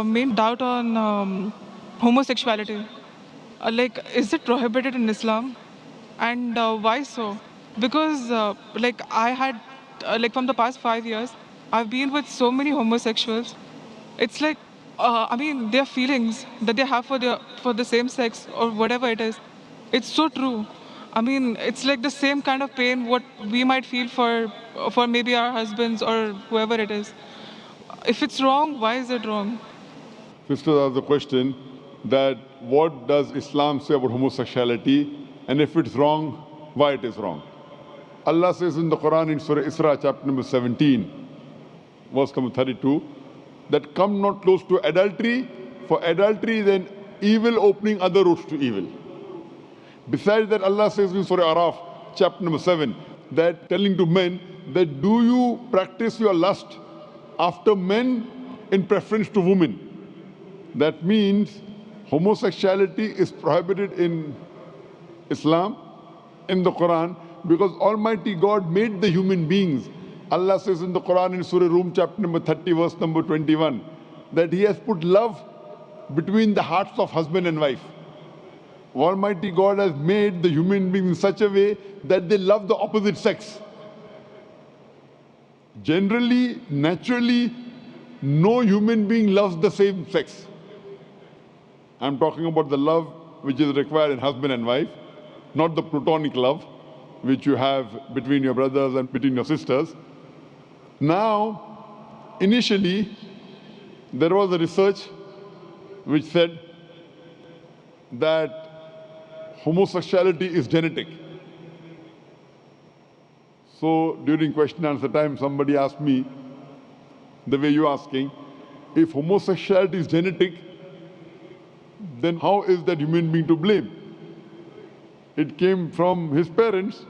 main doubt on homosexuality. Is it prohibited in Islam? And why so? Because, I had, from the past 5 years, I've been with so many homosexuals. It's like, their feelings that they have for the same sex or whatever it is, it's so true. It's like the same kind of pain what we might feel for maybe our husbands or whoever it is. If it's wrong, why is it wrong? Sister asked the question that what does Islam say about homosexuality, and if it's wrong, why it is wrong. Allah says in the Quran in Surah Isra chapter number 17, verse number 32, that come not close to adultery, for adultery then evil opening other roads to evil. Besides that, Allah says in Surah Araf chapter number 7, that telling to men that do you practice your lust after men in preference to women. That means homosexuality is prohibited in Islam, in the Quran, because Almighty God made the human beings. Allah says in the Quran in Surah Rum chapter number 30 verse number 21 that He has put love between the hearts of husband and wife. Almighty God has made the human beings in such a way that they love the opposite sex. Generally, naturally, no human being loves the same sex. I'm talking about the love which is required in husband and wife, not the platonic love which you have between your brothers and between your sisters. Now, initially, there was a research which said that homosexuality is genetic. So during question and answer time, somebody asked me, the way you're asking, if homosexuality is genetic, then how is that human being to blame? It came from his parents,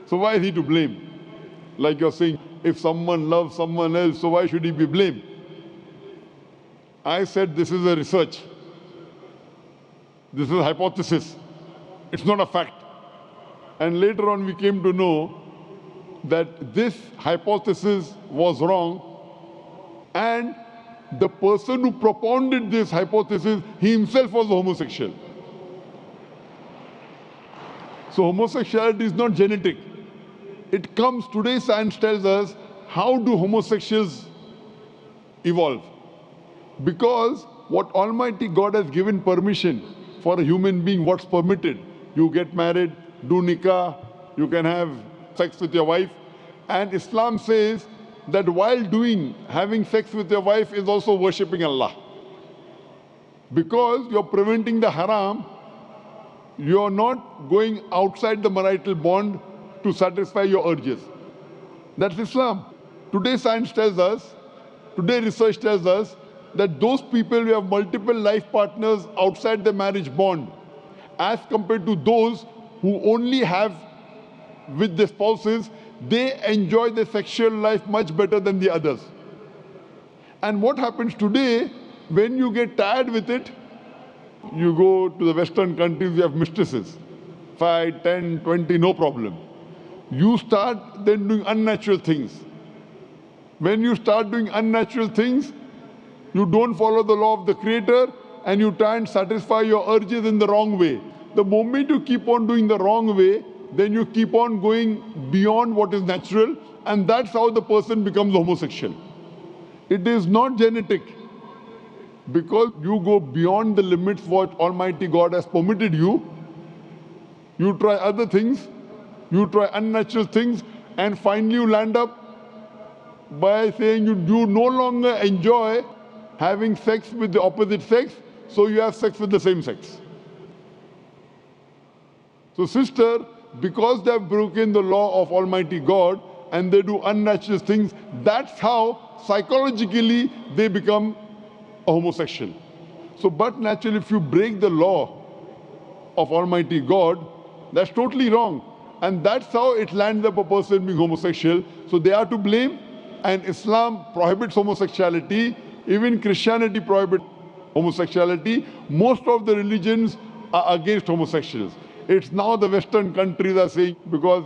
so why is he to blame? Like you're saying, if someone loves someone else, so why should he be blamed? I said this is a research. This is a hypothesis. It's not a fact. And later on we came to know that this hypothesis was wrong, and the person who propounded this hypothesis, he himself was a homosexual. So homosexuality is not genetic. It comes, today science tells us, how do homosexuals evolve? Because what Almighty God has given permission for a human being, what's permitted. You get married, do nikah, you can have sex with your wife. And Islam says that while having sex with your wife is also worshipping Allah. Because you're preventing the haram, you're not going outside the marital bond to satisfy your urges. That's Islam. Today science tells us, today research tells us that those people who have multiple life partners outside the marriage bond, as compared to those who only have with their spouses, they enjoy their sexual life much better than the others. And what happens today, when you get tired with it, you go to the Western countries, you have mistresses, 5, 10, 20, no problem. You start then doing unnatural things. When you start doing unnatural things, you don't follow the law of the Creator and you try and satisfy your urges in the wrong way. The moment you keep on doing the wrong way, then you keep on going beyond what is natural, and that's how the person becomes homosexual. It is not genetic. Because you go beyond the limits what Almighty God has permitted you, you try other things, you try unnatural things, and finally you land up by saying you no longer enjoy having sex with the opposite sex, so you have sex with the same sex. So sister, because they have broken the law of Almighty God and they do unnatural things, that's how psychologically they become a homosexual. So, but naturally, if you break the law of Almighty God, that's totally wrong. And that's how it lands up a person being homosexual. So they are to blame, and Islam prohibits homosexuality. Even Christianity prohibits homosexuality. Most of the religions are against homosexuals. It's now the Western countries are saying, because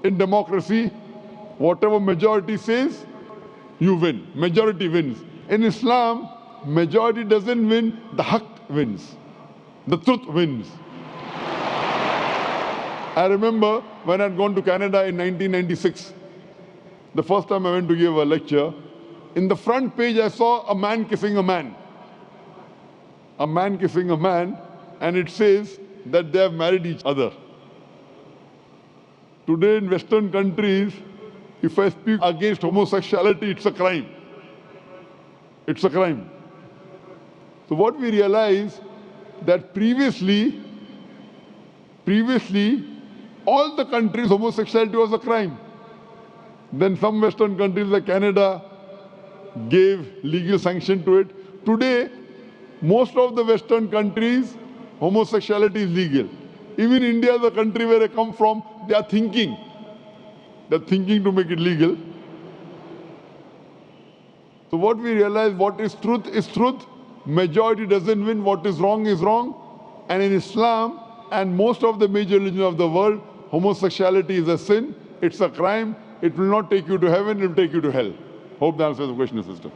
in democracy, whatever majority says, you win. Majority wins. In Islam, majority doesn't win, the haqq wins. The truth wins. I remember when I'd gone to Canada in 1996, the first time I went to give a lecture, in the front page I saw a man kissing a man. A man kissing a man, and it says that they have married each other. Today in Western countries, if I speak against homosexuality, it's a crime. It's a crime. So what we realize that previously, all the countries, homosexuality was a crime. Then some Western countries like Canada gave legal sanction to it. Today, most of the Western countries, homosexuality is legal. Even India, the country where I come from, they are thinking. They're thinking to make it legal. So what we realize, what is truth. Majority doesn't win. What is wrong is wrong. And in Islam and most of the major religions of the world, homosexuality is a sin. It's a crime. It will not take you to heaven. It will take you to hell. Hope that answers the question, sister.